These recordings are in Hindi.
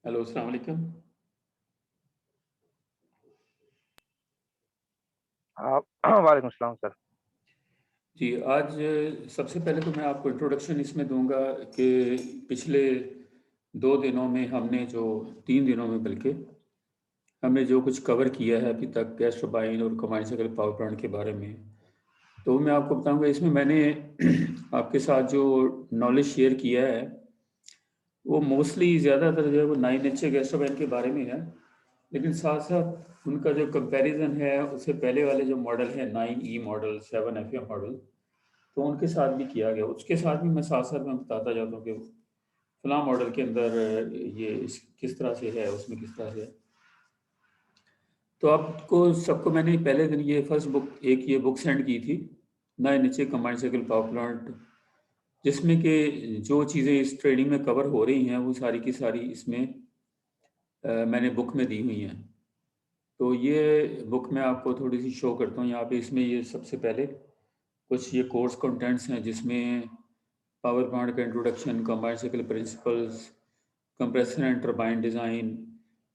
हेलो, अस्सलाम वालेकुम। हाँ, वालेकुम सलाम सर। जी, आज सबसे पहले तो मैं आपको इंट्रोडक्शन इसमें दूँगा कि पिछले 2 दिनों में हमने जो 3 दिनों में बल्कि हमने जो कुछ कवर किया है अभी तक गैस टरबाइन और कंबाइंड साइकिल पावर प्लांट के बारे में, तो मैं आपको बताऊँगा इसमें मैंने आपके साथ जो नॉलेज शेयर किया है, वो मोस्टली ज़्यादातर जो है वो 9 एचए गैस टरबाइन के बारे में है। लेकिन साथ-साथ उनका जो कंपैरिज़न है, उससे पहले वाले जो मॉडल हैं 9E मॉडल, 7FA मॉडल, तो उनके साथ भी किया गया। उसके साथ भी मैं साथ-साथ मैं बताता जाता हूँ कि फलाँ मॉडल के अंदर ये इस किस तरह से है, उसमें किस तरह से है। तो आपको सबको मैंने पहले दिन ये फर्स्ट बुक एक ये बुक सेंड की थी, नए नीचे कंबाइंड साइकिल पावर प्लांट, जिसमें कि जो चीज़ें इस ट्रेनिंग में कवर हो रही हैं, वो सारी की सारी इसमें मैंने बुक में दी हुई हैं। तो ये बुक मैं आपको थोड़ी-सी शो करता हूँ यहाँ पे। इसमें ये सबसे पहले कुछ ये कोर्स कंटेंट्स हैं जिसमें पावर प्लांट का introduction, combined cycle principles, compressor and turbine design,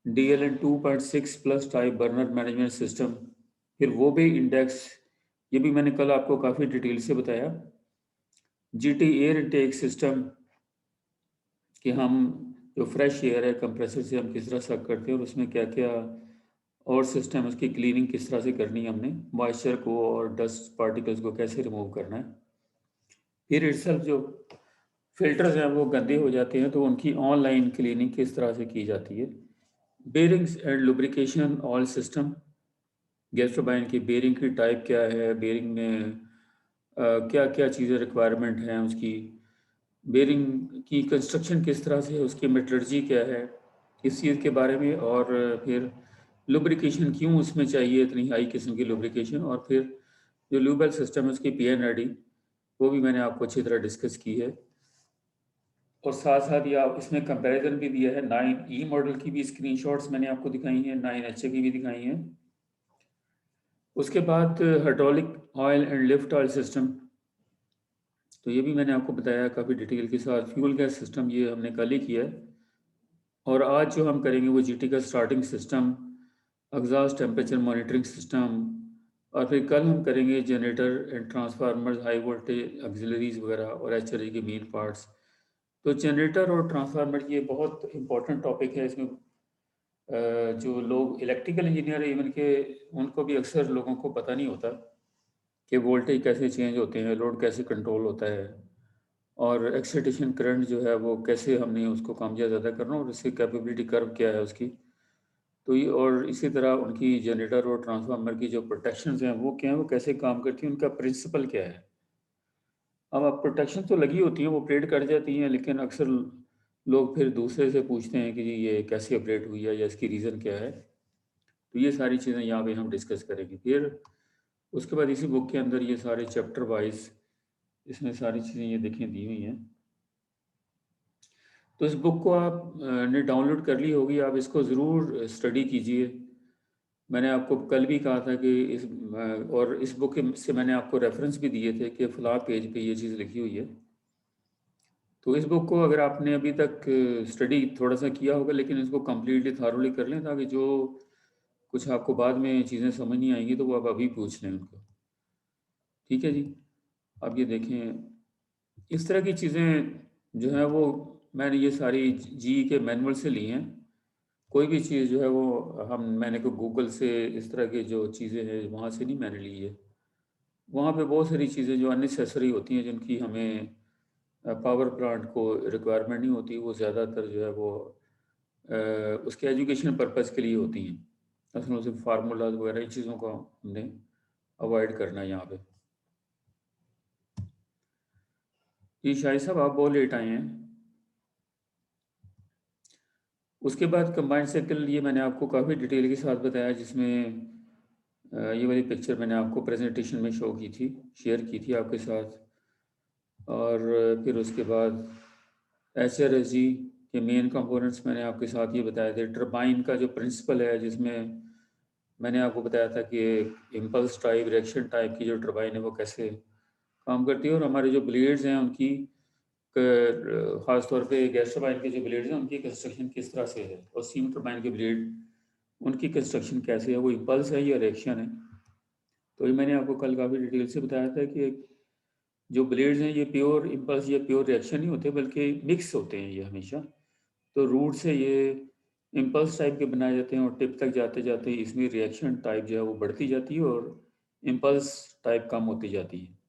DLN 2.6 plus type burner management system, फिर वो भी इंडेक्स, ये भी मैंने कल आपको काफ़ी डिटेल से बताया। जीटी एयर इनटेक सिस्टम कि हम जो फ्रेश एयर है कंप्रेसर से हम किस तरह सक करते हैं और उसमें क्या-क्या और सिस्टम उसकी क्लीनिंग किस तरह से करनी है हमने, मॉइस्चर को और डस्ट पार्टिकल्स को कैसे रिमूव करना है। फिर इटसेल्फ जो फ़िल्टर्स हैं वो गंदे हो जाते हैं तो उनकी ऑनलाइन क्लीनिंग किस तरह से की जाती है। Bearings and lubrication oil system, gas turbine की बेयरिंग की टाइप क्या है, बेयरिंग में क्या-क्या चीज़ें रिक्वायरमेंट हैं उसकी, बेयरिंग की कंस्ट्रक्शन किस तरह से है, उसकी मेटलर्जी क्या है, इस चीज़ के बारे में। और फिर लुब्रिकेशन क्यों उसमें चाहिए इतनी हाई किस्म की लुब्रिकेशन, और फिर जो ल्यूबल सिस्टम है उसकी पीएनआरडी, वो भी मैंने आपको अच्छी तरह डिस्कस की है। और साथ-साथ ये आप इसमें कंपैरिज़न भी दिया है, 9E मॉडल की भी स्क्रीनशॉट्स मैंने आपको दिखाई हैं, 9HA की भी दिखाई हैं। उसके बाद hydraulic oil and lift oil system, तो ये भी मैंने आपको बताया काफ़ी डिटेल के साथ। फ्यूल गैस सिस्टम ये हमने कल ही किया है। और आज जो हम करेंगे वो जीटी का starting system, exhaust temperature monitoring system, और फिर कल हम करेंगे generator and transformers, high voltage auxiliaries वगैरह और एचआरए के मेन पार्ट्स। तो जनरेटर और ट्रांसफार्मर ये बहुत इंपॉर्टेंट टॉपिक है। इसमें जो लोग इलेक्ट्रिकल इंजीनियर इवन के, उनको भी अक्सर लोगों को पता नहीं होता कि वोल्टेज कैसे चेंज होते हैं, लोड कैसे कंट्रोल होता है, और एक्साइटेशन करंट जो है वो कैसे हमने उसको कम या ज़्यादा करना, और उसकी कैपेबिलिटी कर्व क्या है उसकी। तो ये और इसी तरह उनकी जनरेटर और ट्रांसफार्मर की जो प्रोटेक्शंस हैं वो क्या हैं, वो कैसे काम करती हैं, उनका प्रिंसिपल क्या है। अब प्रोटेक्शन तो लगी होती हैं, वो ऑपरेट कर जाती हैं, लेकिन अक्सर लोग फिर दूसरे से पूछते हैं कि जी ये कैसे ऑपरेट हुई है या इसकी रीज़न क्या है। तो ये सारी चीज़ें यहाँ पे हम डिस्कस करेंगे। फिर उसके बाद इसी बुक के अंदर ये सारे चैप्टर वाइज इसमें सारी चीज़ें ये देखें दी हुई हैं। तो इस बुक को आप ने डाउनलोड कर ली होगी, आप इसको ज़रूर स्टडी कीजिए। मैंने आपको कल भी कहा था कि और इस बुक से मैंने आपको रेफरेंस भी दिए थे कि फ़लाँ पेज पे ये चीज़ लिखी हुई है। तो इस बुक को अगर आपने अभी तक स्टडी थोड़ा-सा किया होगा, लेकिन इसको कंप्लीटली थॉरोली कर लें, ताकि जो कुछ आपको बाद में चीज़ें समझ नहीं आएँगी तो वो आप अभी पूछ लें उनको। ठीक है जी? अब ये देखें, इस तरह की चीज़ें जो हैं वो मैंने ये सारी जीई के मैनुअल से ली हैं। कोई भी चीज़ जो है वो मैंने को गूगल से इस तरह की जो चीज़ें हैं वहाँ से नहीं मैंने ली है। वहाँ पे बहुत सारी चीज़ें जो अननेसेसरी होती हैं, जिनकी हमें पावर प्लांट को रिक्वायरमेंट नहीं होती, वो ज़्यादातर जो है वो अ, उसके एजुकेशन पर्पज़ के लिए होती हैं। असल में सिर्फ फार्मूलाज़ वगैरह इन चीज़ों को हमने अवॉइड करना है यहाँ पे। जी शाहिद साहब, आप बहुत लेट आए हैं। उसके बाद कंबाइंड साइकिल ये मैंने आपको काफ़ी डिटेल के साथ बताया, जिसमें ये वाली पिक्चर मैंने आपको प्रेजेंटेशन में शो की थी, शेयर की थी आपके साथ। और फिर उसके बाद एचआरएसजी के मेन कंपोनेंट्स मैंने आपके साथ ये बताए थे। टरबाइन का जो प्रिंसिपल है, जिसमें मैंने आपको बताया था कि इम्पल्स टाइप, रिएक्शन टाइप की जो टरबाइन है वो कैसे काम करती है, और हमारे जो ब्लेड्स हैं उनकी ख़ास तौर पे गैस टरबाइन के जो ब्लेड्स हैं उनकी कंस्ट्रक्शन किस तरह से है और स्टीम टरबाइन के ब्लेड उनकी कंस्ट्रक्शन कैसे है, वो इम्पल्स है या रिएक्शन है। तो ये मैंने आपको कल काफ़ी डिटेल से बताया था कि जो ब्लेड्स हैं ये प्योर इम्पल्स या प्योर रिएक्शन नहीं होते बल्कि मिक्स होते हैं ये हमेशा। तो रूट से ये इम्पल्स टाइप के बनाए जाते हैं और टिप तक जाते जाते इसमें रिएक्शन टाइप जो है वो बढ़ती जाती है और इम्पल्स टाइप कम होती जाती है।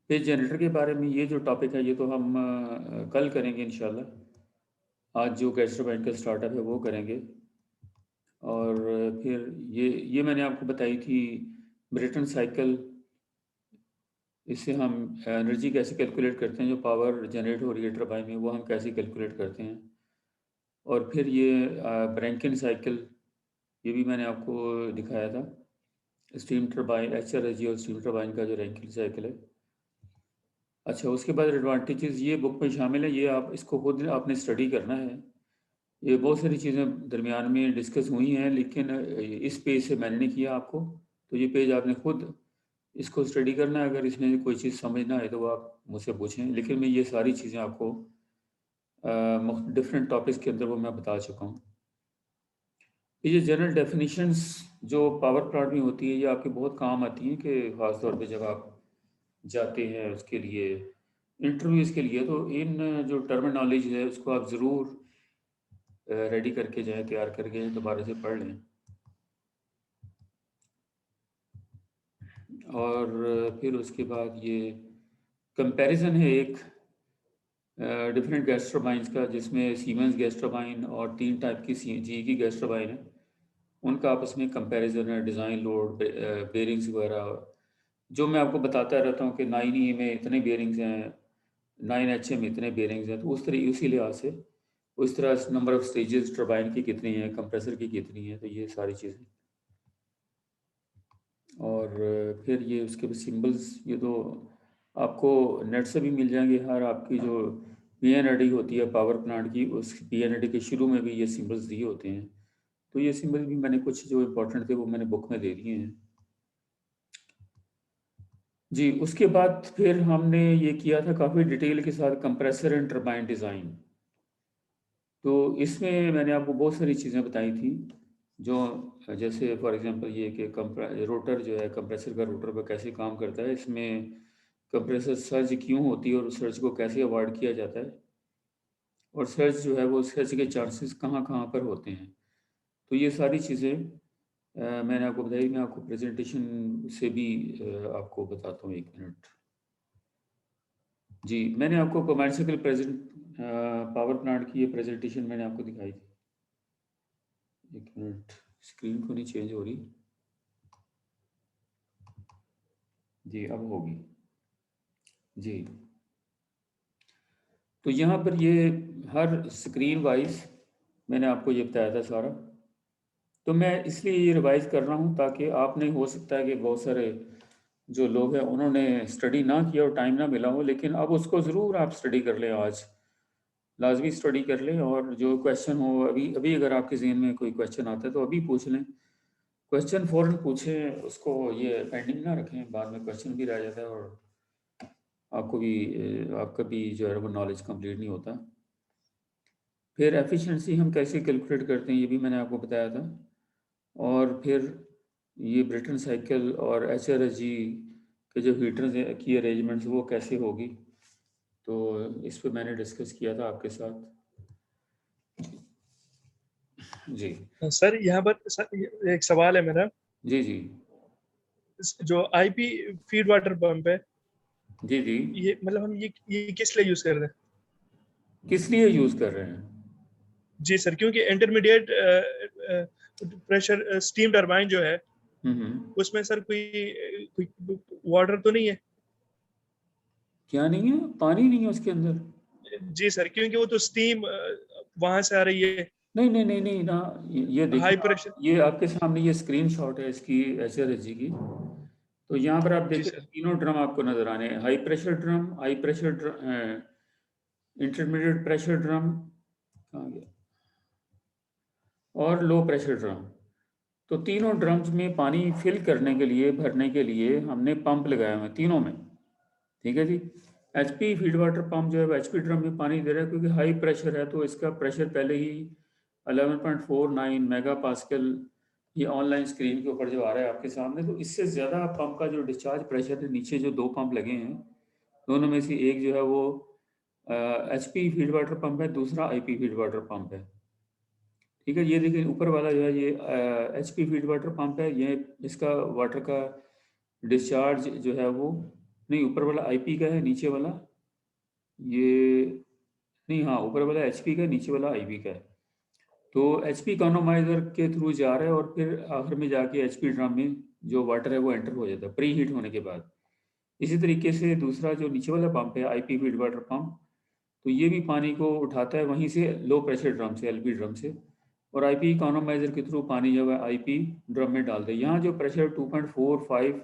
फिर जनरेटर के बारे में ये जो टॉपिक है ये तो हम कल करेंगे इंशाल्लाह। आज जो गैस टरबाइन का स्टार्टअप है वो करेंगे। और फिर ये मैंने आपको बताई थी ब्रेटन साइकिल। इससे हम एनर्जी कैसे कैलकुलेट करते हैं, जो पावर जनरेट हो रही है टरबाइन में वो हम कैसे कैलकुलेट करते हैं। और फिर ये ब्रैंकिन साइकिल, ये भी मैंने आपको दिखाया था। स्टीम टरबाइन एचआरएसजी और स्टीम टरबाइन का जो रैंकिन साइकिल है। अच्छा, उसके बाद एडवांटेजेस ये बुक में शामिल है, ये आप इसको खुद आपने स्टडी करना है। ये बहुत सारी चीज़ें दरमियान में डिस्कस हुई हैं लेकिन इस पेज से मैंने नहीं किया आपको, तो ये पेज आपने खुद इसको स्टडी करना है। अगर इसमें कोई चीज़ समझ ना आए तो वो आप मुझसे पूछें, लेकिन मैं ये सारी चीज़ें आपको डिफरेंट टॉपिक्स के अंदर वो मैं बता चुका हूँ। ये जनरल डेफिनेशंस जो पावर प्लांट में होती है ये आपके बहुत काम आती हैं कि ख़ास तौर पे जब आप जाते हैं उसके लिए इंटरव्यूज़ के लिए, तो इन जो टर्मिनोलॉजी है उसको आप ज़रूर रेडी करके जाएँ, तैयार करके दोबारा से पढ़ लें। और फिर उसके बाद ये कंपैरिजन है एक डिफरेंट गैस टरबाइन्स का, जिसमें सीमेंस गैस टरबाइन और 3 टाइप की जी की गैस टरबाइन है, उनका आपस में कंपैरिजन है, डिज़ाइन लोड, बेरिंग्स वगैरह, जो मैं आपको बताता रहता हूँ कि 9E में इतने बेरिंग्स हैं, 9HA में इतने बेरिंग्स हैं, तो उसी लिहाज से उस तरह नंबर ऑफ स्टेजेस टरबाइन की कितनी है, कंप्रेसर की कितनी है, तो ये सारी चीज़ें। और फिर ये उसके भी सिंबल्स, ये तो आपको नेट से भी मिल जाएंगे। हर आपकी जो पीएनएडी होती है पावर प्लांट की, उस पीएनएडी के शुरू में भी ये सिंबल्स दिए होते हैं। तो ये सिंबल भी मैंने कुछ जो इम्पोर्टेंट थे वो मैंने बुक में दे दिए हैं जी। उसके बाद फिर हमने ये किया था काफ़ी डिटेल के साथ कंप्रेसर एंड टरबाइन डिज़ाइन। तो इसमें मैंने आपको बहुत सारी चीज़ें बताई थी, जो जैसे फॉर एग्जांपल ये कि रोटर जो है, कंप्रेसर का रोटर पर कैसे काम करता है, इसमें कंप्रेसर सर्ज क्यों होती है और सर्ज को कैसे अवॉइड किया जाता है, और सर्ज जो है वो सर्ज के चांसेस कहाँ कहाँ पर होते हैं। तो ये सारी चीज़ें मैंने आपको बताई। मैं आपको प्रेजेंटेशन से भी आपको बताता हूँ, 1 मिनट जी। मैंने आपको कमर्शियल पावर प्लांट की ये प्रेजेंटेशन मैंने आपको दिखाई थी। 1 मिनट, स्क्रीन को नहीं चेंज हो रही जी, अब होगी जी। तो यहाँ पर ये हर स्क्रीन वाइज मैंने आपको ये बताया था सारा। तो मैं इसलिए ये रिवाइज़ कर रहा हूँ ताकि आपने, हो सकता है कि बहुत सारे जो लोग हैं उन्होंने स्टडी ना किया और टाइम ना मिला हो, लेकिन अब उसको ज़रूर आप स्टडी कर लें, आज लाजमी स्टडी कर लें। और जो क्वेश्चन हो, अभी अभी अगर आपके ज़हन में कोई क्वेश्चन आता है तो अभी पूछ लें, क्वेश्चन फ़ौरन पूछें, उसको ये पेंडिंग ना रखें, बाद में क्वेश्चन भी रह जाता है और आपको भी आपका भी जो है वो नॉलेज कंप्लीट नहीं होता। फिर एफिशिएंसी हम कैसे कैलकुलेट करते हैं ये भी मैंने आपको बताया था। और फिर ये ब्रेटन साइकिल और एचआरएसजी के जो हीटर्स हैं की अरेंजमेंट्स वो कैसे होगी, तो इस पे मैंने डिस्कस किया था आपके साथ जी। सर यहाँ पर सर एक सवाल है मेरा। जी जी जो आईपी फीड वाटर पंप है, जी जी, ये मतलब हम ये किस लिए यूज कर रहे हैं? किस लिए यूज़ कर रहे हैं? जी सर, क्योंकि इंटरमीडिएट प्रेशर स्टीम टरबाइन जो है उसमें सर कोई वाटर तो नहीं है? क्या नहीं है? पानी नहीं है उसके अंदर। जी सर, क्योंकि वो तो स्टीम वहां से आ रही है, नहीं नहीं नहीं नहीं ना, ये हाई देखिए प्रेशर। ये आपके सामने ये स्क्रीनशॉट है इसकी एचआरएसजी की। तो यहाँ पर आप जी देखिए सर। तीनों ड्रम आपको नजर आने हैं, high pressure drum, high pressure drum, intermediate pressure drum, कहाँ गया, और लो प्रेशर ड्रम। तो तीनों ड्रम्स में पानी फिल करने के लिए, भरने के लिए हमने पंप लगाए हुए हैं तीनों में। ठीक है जी। एचपी फीड वाटर पंप जो है एचपी ड्रम में पानी दे रहा है क्योंकि हाई प्रेशर है, तो इसका प्रेशर पहले ही 11.49 मेगा पास्कल ये ऑनलाइन स्क्रीन के ऊपर जो आ रहा है आपके सामने। तो इससे ज़्यादा पंप का जो डिस्चार्ज प्रेशर है, नीचे जो 2 पंप लगे हैं दोनों में से एक जो है वो एचपी फीड वाटर पंप है, दूसरा आईपी फीड वाटर पंप है। ठीक है, ये देखिए ऊपर वाला जो है ये एचपी फीड वाटर पंप है, ये इसका वाटर का डिस्चार्ज जो है वो नहीं, ऊपर वाला आईपी का है, नीचे वाला ये नहीं, हाँ ऊपर वाला एचपी का, नीचे वाला आईपी का है। तो एचपी इकोनोमाइजर के थ्रू जा रहा है और फिर आखिर में जाके एचपी ड्रम में जो वाटर है वो एंटर हो जाता है प्री हीट होने के बाद। इसी तरीके से दूसरा जो नीचे वाला पंप है आईपी फीड वाटर पंप, तो ये भी पानी को उठाता है वहीं से लो प्रेशर ड्रम से, एलपी ड्रम से, और आईपी इकोनोमाइजर के थ्रू पानी जो है आईपी ड्रम में डालते हैं। यहाँ जो प्रेशर 2.45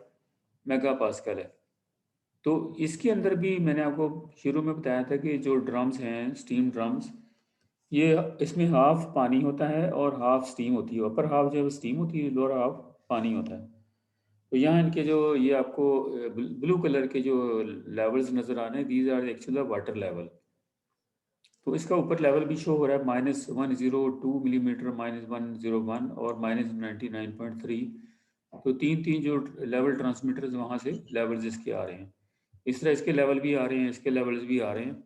मेगा पास्कल है। तो इसके अंदर भी मैंने आपको शुरू में बताया था कि जो ड्रम्स हैं स्टीम ड्रम्स, ये इसमें हाफ पानी होता है और हाफ स्टीम होती है। अपर हाफ जो है स्टीम होती है, लोअर हाफ पानी होता है। तो यहाँ इनके जो ये आपको ब्लू कलर के जो लेवल्स नज़र आ रहे हैं, these are actual water level. तो इसका ऊपर लेवल भी शो हो रहा है -102 मिलीमीटर, -101 और -99.3। तो तीन जो लेवल ट्रांसमीटर्स वहाँ से लेवल्स इसके आ रहे हैं। इस तरह इसके लेवल भी आ रहे हैं, इसके लेवल्स भी आ रहे हैं।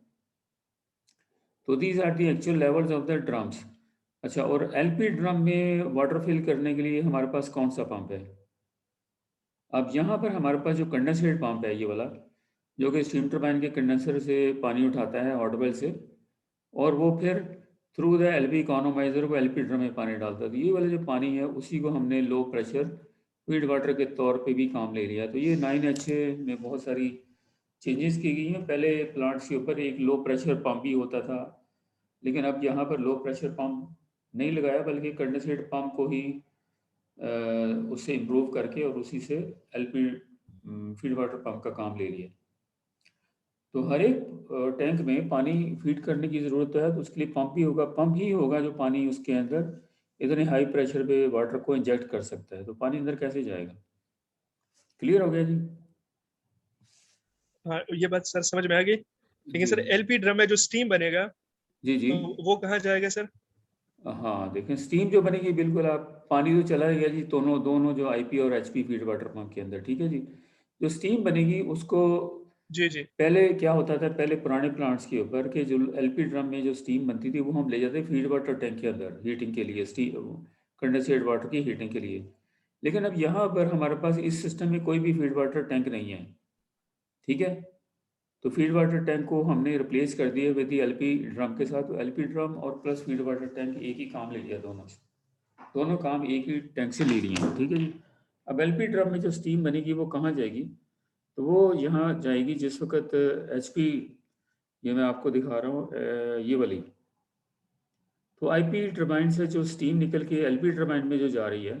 तो these are the actual levels of the drums. अच्छा, और एलपी ड्रम में वाटर फिल करने के लिए हमारे पास कौन सा पंप है? अब यहाँ पर हमारे पास जो कंडेंसर पंप है ये वाला, जो कि स्टीम टरबाइन के कंडेंसर से पानी उठाता है हॉट वेल से, और वो फिर थ्रू द एलपी इकोनोमाइजर वो एलपी ड्रम में पानी डालता है। तो ये वाला जो पानी है उसी को हमने लो प्रेशर फीड वाटर के तौर पे भी काम ले लिया। तो ये 9H में बहुत सारी चेंजेस की गई हैं। पहले प्लांट्स के ऊपर एक लो प्रेशर पंप भी होता था, लेकिन अब यहाँ पर लो प्रेशर पंप नहीं लगाया, बल्कि कंडेंसेट पंप को ही उससे इम्प्रूव करके और उसी से एलपी फीड वाटर पंप का काम ले लिया। तो हर एक टैंक में पानी फीड करने की ज़रूरत है, तो उसके लिए पंप भी होगा। पंप ही होगा जो पानी उसके अंदर इतने हाई प्रेशर पे वाटर को इंजेक्ट कर सकता है। तो पानी अंदर कैसे जाएगा? क्लियर हो गया जी? हाँ, ये बात सर समझ में आ गई। लेकिन सर एलपी ड्रम में जो स्टीम बनेगा जी जी, तो वो कहाँ जाएगा सर? हाँ देखें, स्टीम जो बनेगी, बिल्कुल आप पानी तो चला गया जी दोनों दोनों जो आईपी और एचपी फीड वाटर पंप के अंदर। ठीक है जी, जो स्टीम बनेगी उसको जी जी। पहले क्या होता था, पहले पुराने प्लांट्स के ऊपर के जो एलपी ड्रम में जो स्टीम बनती थी वो हम ले जाते फीड वाटर टैंक के अंदर हीटिंग के लिए, स्टीम कंडेंसेट वाटर की हीटिंग के लिए। लेकिन अब यहाँ पर हमारे पास इस सिस्टम में कोई भी फीड वाटर टैंक नहीं है। ठीक है, तो फीड वाटर टैंक को हमने रिप्लेस कर दिया विद एलपी ड्रम के साथ। तो एलपी ड्रम और प्लस फीड वाटर टैंक एक ही काम ले लिया, दोनों से, दोनों काम एक ही टैंक से ले लिए हैं। ठीक है जी। अब एलपी ड्रम में जो स्टीम बनेगी वो कहाँ जाएगी? तो वो यहाँ जाएगी जिस वक्त एचपी, ये मैं आपको दिखा रहा हूँ ये वाली। तो आईपी टरबाइन से जो स्टीम निकल के एलपी टरबाइन में जो जा रही है,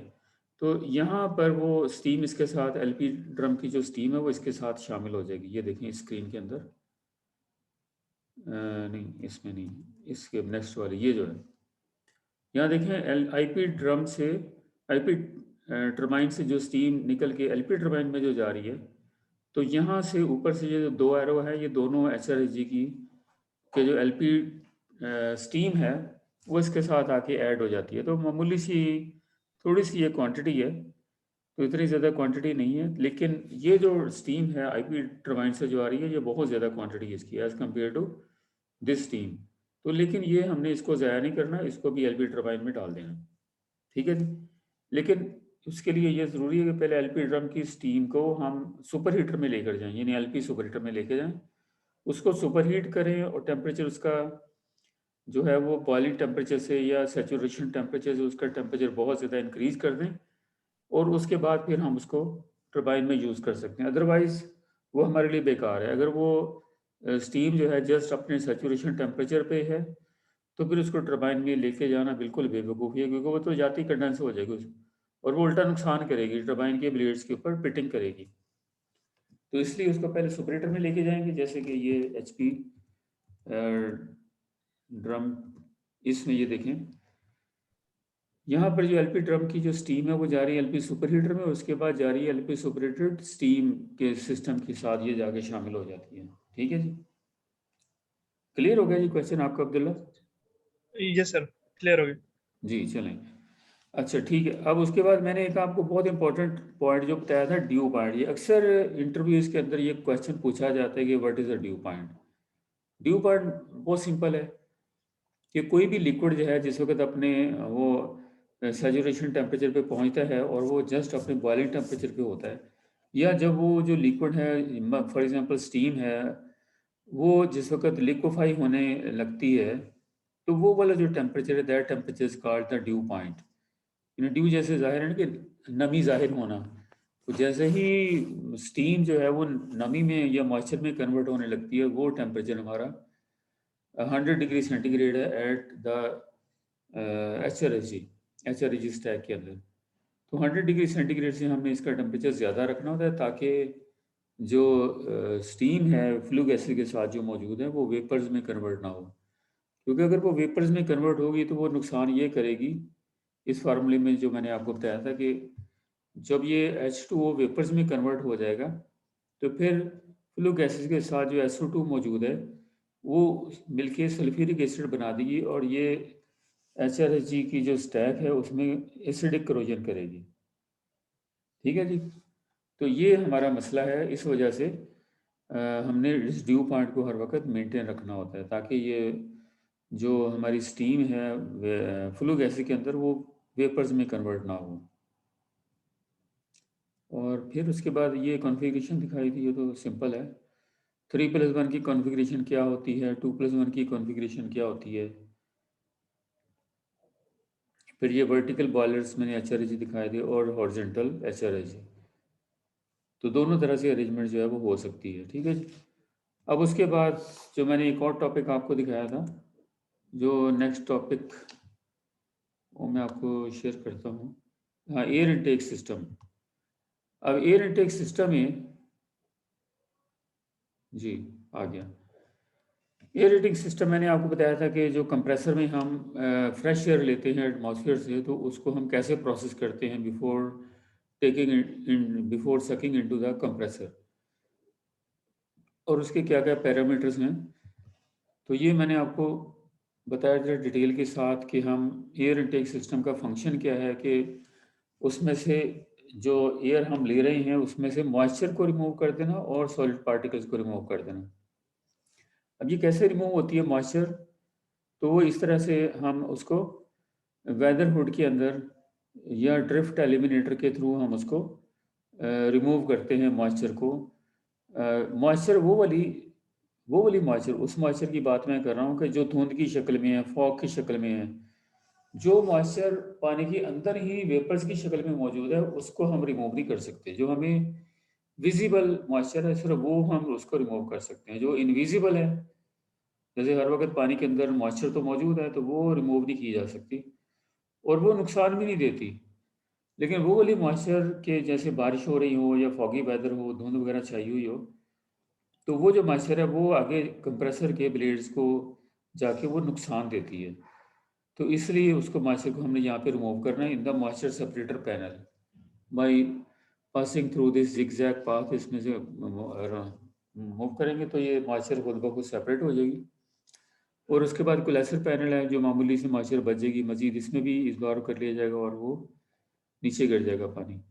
तो यहाँ पर वो स्टीम इसके साथ एलपी ड्रम की जो स्टीम है वो इसके साथ शामिल हो जाएगी। ये देखें स्क्रीन के अंदर, नहीं इसमें नहीं, इसके नेक्स्ट वाली ये जो है, यहाँ देखें आईपी ड्रम से, आईपी टरबाइन से जो स्टीम निकल के एलपी टरबाइन में जो जा रही है, तो यहाँ से ऊपर से ये जो 2 एरो है, ये दोनों एचआरएसजी की के जो एलपी स्टीम है वो इसके साथ आके ऐड हो जाती है। तो मामूली सी थोड़ी सी ये क्वांटिटी है, तो इतनी ज़्यादा क्वांटिटी नहीं है, लेकिन ये जो स्टीम है आईपी टरबाइन से जो आ रही है ये बहुत ज़्यादा क्वांटिटी है इसकी as compare to this steam. तो लेकिन ये हमने इसको ज़ाया नहीं करना, इसको भी एलपी टरबाइन में डाल देना। ठीक है जी। लेकिन उसके लिए ये ज़रूरी है कि पहले एलपी ड्रम की स्टीम को हम सुपर हीटर में लेकर जाएं, यानी एलपी सुपर हीटर में लेकर जाएं, उसको सुपर हीट करें और टेम्परेचर उसका जो है वो बॉइलिंग टेम्परेचर से या सेचुरेशन टेम्परेचर से उसका टेम्परेचर बहुत ज़्यादा इंक्रीज़ कर दें, और उसके बाद फिर हम उसको टरबाइन में यूज़ कर सकते हैं। अदरवाइज़ वो हमारे लिए बेकार है। अगर वो स्टीम जो है जस्ट अपने सेचुरेशन टेम्परेचर पे है, तो फिर उसको टरबाइन में लेके जाना बिल्कुल बेवकूफ़ी है, क्योंकि वो तो जाती कंडेंस हो जाएगी और वो उल्टा नुकसान करेगी, टरबाइन के ब्लेड्स के ऊपर पिटिंग करेगी। तो इसलिए उसको पहले सुपरेटर में लेके जाएंगे, जैसे कि ये एचपी ड्रम, इसमें ये देखें यहाँ पर जो एलपी ड्रम की जो स्टीम है वो जा रही है एलपी सुपर हीटर में, उसके बाद जा रही है एलपी सुपर हीटेड स्टीम के सिस्टम के साथ ये जाके शामिल हो जाती है। ठीक है जी, क्लियर हो गया जी क्वेश्चन आपका अब्दुल्ला? यस सर, क्लियर हो गया। जी चलें। अच्छा ठीक है, अब उसके बाद मैंने एक आपको बहुत इंपॉर्टेंट पॉइंट जो बताया था, ड्यू पॉइंट। ये अक्सर इंटरव्यूज़ के अंदर ये क्वेश्चन पूछा जाता है कि what is a due point. Due point बहुत सिंपल है कि कोई भी लिक्विड जो है जिस वक्त अपने वो सैचुरेशन टेम्परेचर पे पहुंचता है और वो जस्ट अपने बॉइलिंग टेम्परेचर पे होता है, या जब वो जो लिक्विड है फॉर एग्जांपल स्टीम है, वो जिस वक्त लिक्विफाई होने लगती है, तो वो वाला जो टेम्परेचर है that temperature is called the due point. Due जैसे जाहिर है ना कि नमी जाहिर होना, तो जैसे ही स्टीम जो है वो नमी में या मॉइस्चर में कन्वर्ट होने लगती है, वो टेम्परेचर हमारा 100 डिग्री सेंटीग्रेड है at the H R G stack के अंदर। तो 100 डिग्री सेंटीग्रेड से हमने इसका टेम्परेचर ज़्यादा रखना होता है ताकि जो स्टीम है फ्लू गैसेस के साथ जो मौजूद है वो वेपर्स में कन्वर्ट ना हो, क्योंकि अगर वो वेपर्स में कन्वर्ट होगी तो वो नुकसान ये करेगी। इस फार्मूले में जो मैंने आपको बताया था कि जब ये H2O वेपर्स में कन्वर्ट हो जाएगा तो फिर फ्लू गैसेस के साथ जो SO2 मौजूद है वो मिलके सल्फ्यूरिक एसिड बना देगी और ये HRHG की जो स्टैक है उसमें एसिडिक करोजन करेगी। ठीक है जी, तो ये हमारा मसला है। इस वजह से हमने इस ड्यू पॉइंट को हर वक्त मेंटेन रखना होता है ताकि ये जो हमारी स्टीम है फ्लू गैसेस के अंदर वो वेपर्स में कन्वर्ट ना हो। और फिर उसके बाद ये कॉन्फ़िगरेशन दिखाई थी, ये तो सिंपल है। 3+1 की कॉन्फ़िगरेशन क्या होती है, 2+1 की कॉन्फ़िगरेशन क्या होती है। फिर ये वर्टिकल बॉयलर्स मैंने HRHG दिखाए थे और हॉरिजॉन्टल HRHG, तो दोनों तरह से अरेंजमेंट जो है वो हो सकती है। ठीक है जी, अब उसके बाद जो मैंने एक और टॉपिक आपको दिखाया था, जो नेक्स्ट टॉपिक वो मैं आपको शेयर करता हूँ। हाँ, एयर इनटेक सिस्टम। अब एयर इनटेक सिस्टम में जी आ गया एयर हीटिंग सिस्टम। मैंने आपको बताया था कि जो कंप्रेसर में हम फ्रेश एयर लेते हैं एटमॉस्फेयर से, तो उसको हम कैसे प्रोसेस करते हैं before sucking into the compressor, और उसके क्या क्या पैरामीटर्स हैं। तो ये मैंने आपको बताया था डिटेल के साथ कि हम एयर इनटेक सिस्टम का फंक्शन क्या है कि उसमें से जो एयर हम ले रहे हैं उसमें से मॉइस्चर को रिमूव कर देना और सॉलिड पार्टिकल्स को रिमूव कर देना। अब ये कैसे रिमूव होती है मॉइस्चर, तो वो इस तरह से हम उसको वेदर हुड के अंदर या ड्रिफ्ट एलिमिनेटर के थ्रू हम उसको रिमूव करते हैं मॉइस्चर को। मॉइस्चर वो वाली मॉइस्चर, उस मॉइस्चर की बात मैं कर रहा हूँ कि जो धुंध की शक्ल में है, फॉग की शक्ल में है। जो मॉइस्चर पानी के अंदर ही वेपर्स की शक्ल में मौजूद है उसको हम रिमूव नहीं कर सकते। जो हमें विजिबल मॉइस्चर है सिर्फ वो हम उसको रिमूव कर सकते हैं। जो इनविजिबल है, जैसे हर वक्त पानी के अंदर मॉइस्चर तो मौजूद है तो वो रिमूव नहीं की जा सकती और वो नुकसान भी नहीं देती। लेकिन वो वाली मॉइस्चर के जैसे बारिश हो रही हो या फॉगी वेदर हो, धुंध वगैरह छाई हुई हो, तो वो जो मॉइस्चर है वो आगे कंप्रेसर के ब्लेड्स को जाके वो नुकसान देती है। तो इसलिए उसको मॉइस्चर को हमने यहाँ पे रिमूव करना है in the moisture separator panel by passing through this zigzag path. इसमें से मूव करेंगे तो ये मॉइस्चर खुद ब खुद सेपरेट हो जाएगी। और उसके बाद कोलेस्टर पैनल है जो मामूली सी मॉइस्चर बच जाएगी, मजीद इसमें भी इजबार कर लिया जाएगा और वो नीचे गिर जाएगा पानी।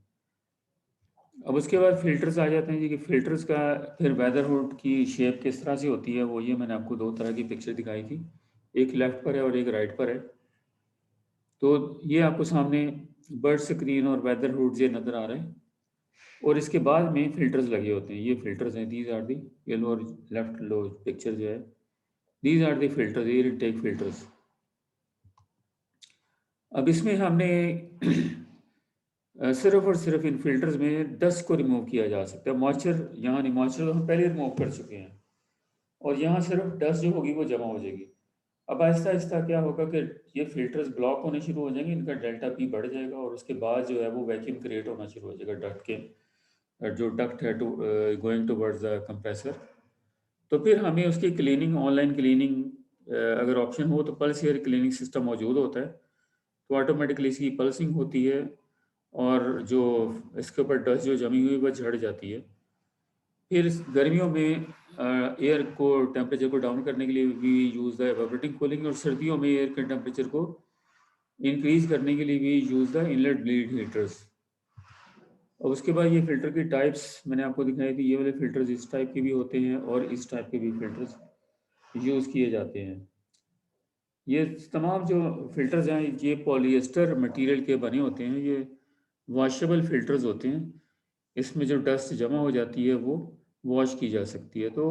अब उसके बाद फिल्टर्स आ जाते हैं जी कि फिल्टर्स का फिर वेदर हुड की शेप किस तरह से होती है, वो ये मैंने आपको दो तरह की पिक्चर दिखाई थी, एक लेफ्ट पर है और एक राइट पर है। तो ये आपको सामने बर्ड स्क्रीन और वेदर हुड ये नज़र आ रहे हैं और इसके बाद में फिल्टर्स लगे होते हैं। ये फिल्टर्स हैं, दीज आर दी येलो और लेफ्ट लो पिक्चर जो है, these are the filters, air intake filters. अब इसमें हमने सिर्फ और सिर्फ इन फिल्टर्स में डस्ट को रिमूव किया जा सकता है। मॉइस्चर यहाँ नहीं, मॉइस्चर तो हम पहले रिमूव कर चुके हैं और यहाँ सिर्फ डस्ट जो होगी वो जमा हो जाएगी। अब आहिस्ता आहिस्ता क्या होगा कि ये फिल्टर्स ब्लॉक होने शुरू हो जाएंगे, इनका डेल्टा पी बढ़ जाएगा और उसके बाद जो है वो वैक्यूम क्रिएट होना शुरू हो जाएगा डक्ट के, जो डक्ट है to going towards the compressor. तो फिर हमें उसकी क्लीनिंग, ऑनलाइन क्लीनिंग अगर ऑप्शन हो तो पल्स एयर क्लीनिंग सिस्टम मौजूद होता है। तो ऑटोमेटिकली इसकी पल्सिंग होती है और जो इसके ऊपर डस्ट जो जमी हुई वह झड़ जाती है। फिर गर्मियों में एयर को टेम्परेचर को डाउन करने के लिए भी यूज़ द एवापोरेटिंग कूलिंग, और सर्दियों में एयर के टेम्परेचर को इंक्रीज करने के लिए भी use the inlet bleed heaters. और उसके बाद ये फ़िल्टर की टाइप्स मैंने आपको दिखाई थी। ये वाले फ़िल्टर्स इस टाइप के भी होते हैं और इस टाइप के भी फ़िल्टर्स यूज़ किए जाते हैं। ये तमाम जो फ़िल्टर्स हैं ये पॉलिएस्टर मटेरियल के बने होते हैं। ये वॉशेबल फ़िल्टर्स होते हैं। इसमें जो डस्ट जमा हो जाती है वो वॉश की जा सकती है। तो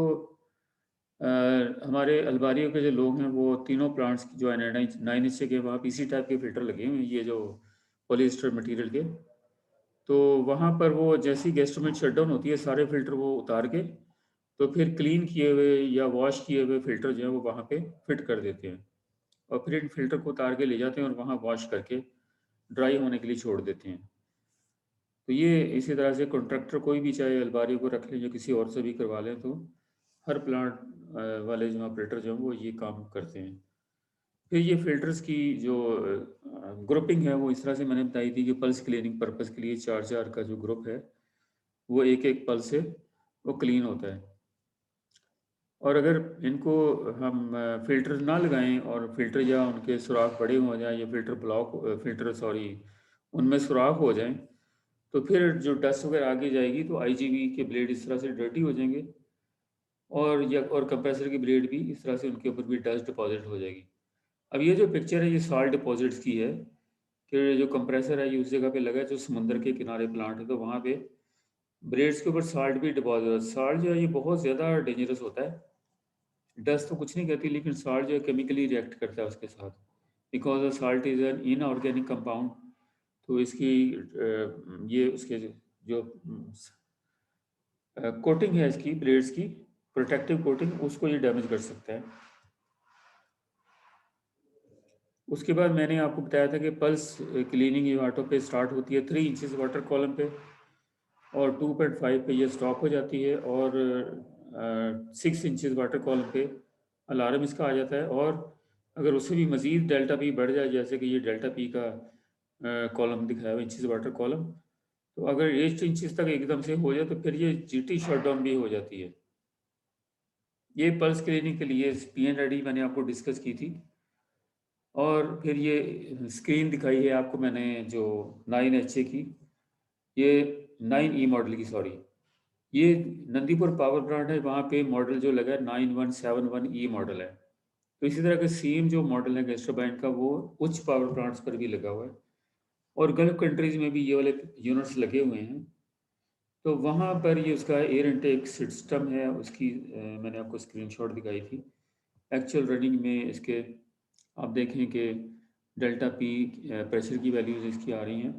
हमारे अलबारियों के जो लोग हैं वो तीनों प्लांट्स जो है 9HA के वहाँ इसी टाइप के फ़िल्टर लगे हुए हैं, ये जो पॉलिएस्टर मटेरियल के। तो वहाँ पर वो जैसी गेस्टोमेट शटडाउन होती है सारे फ़िल्टर वो उतार के तो फिर क्लीन किए हुए या वॉश किए हुए फ़िल्टर जो हैं वो वहाँ पे फिट कर देते हैं और फिर इन फ़िल्टर को उतार के ले जाते हैं और वहाँ वॉश करके ड्राई होने के लिए छोड़ देते हैं। तो ये इसी तरह से कॉन्ट्रैक्टर कोई भी चाहे अलबारी को रख लें या किसी और से भी करवा लें तो हर प्लांट वाले जो ऑपरेटर जो हैं वो ये काम करते हैं। फिर ये फ़िल्टर्स की जो ग्रुपिंग है वो इस तरह से मैंने बताई थी कि पल्स क्लीनिंग पर्पज़ के लिए 4-4 का जो ग्रुप है वो एक-एक पल्स से वो क्लीन होता है। और अगर इनको हम फ़िल्टर ना लगाएँ और फ़िल्टर या उनके सुराख बड़े हो जाएँ या फ़िल्टर सॉरी उनमें सुराख हो जाएँ, तो फिर जो डस्ट वगैरह आगे जाएगी तो आईजीबी के ब्लेड इस तरह से डर्टी हो जाएँगे और कंप्रेसर की ब्लेड भी इस तरह से उनके ऊपर भी डस्ट डिपॉज़िट हो जाएगी। अब ये जो पिक्चर है ये सॉल्ट डिपॉज़िट्स की है कि जो कंप्रेसर है ये उस जगह पे लगा है जो समुंदर के किनारे प्लांट है, तो वहाँ पे ब्लेड्स के ऊपर सॉल्ट भी डिपॉज़िट होता है। सॉल्ट जो है ये बहुत ज़्यादा डेंजरस होता है। डस्ट तो कुछ नहीं कहती लेकिन सॉल्ट जो है केमिकली रिएक्ट करता है उसके साथ, because salt is an inorganic compound. तो इसकी ये उसके जो कोटिंग है इसकी ब्लेड्स की प्रोटेक्टिव कोटिंग उसको ये डैमेज कर सकता है। उसके बाद मैंने आपको बताया था कि पल्स क्लीनिंग ये ऑटो पे स्टार्ट होती है 3 इंचेस वाटर कॉलम पे और 2.5 पे ये स्टॉप हो जाती है और 6 इंचेस वाटर कॉलम पे अलार्म इसका आ जाता है। और अगर उससे भी मज़ीद डेल्टा पी बढ़ जाए जैसे कि ये डेल्टा पी का कॉलम दिखाया हुआ इंचेस वाटर कॉलम, तो अगर 8 इंचेस तक एकदम से हो जाए तो फिर ये जीटी शटडाउन भी हो जाती है। ये पल्स क्लीनिंग के लिए पी-एन-आई-डी मैंने आपको डिस्कस की थी। और फिर ये स्क्रीन दिखाई है आपको मैंने जो 9HA की, ये 9E मॉडल की सॉरी, ये नंदीपुर पावर प्लांट है, वहाँ पे मॉडल जो लगा है 9171E मॉडल है। तो इसी तरह का सेम जो मॉडल है गैस्ट्रोबाइंड का वो उच्च पावर प्लांट्स पर भी लगा हुआ है और गल्फ कंट्रीज़ में भी ये वाले यूनिट्स लगे हुए हैं। तो वहाँ पर ये उसका एयर इनटेक सिस्टम है उसकी मैंने आपको स्क्रीनशॉट दिखाई थी। एक्चुअल रनिंग में इसके आप देखें कि डेल्टा पी प्रेशर की वैल्यूज़ इसकी आ रही हैं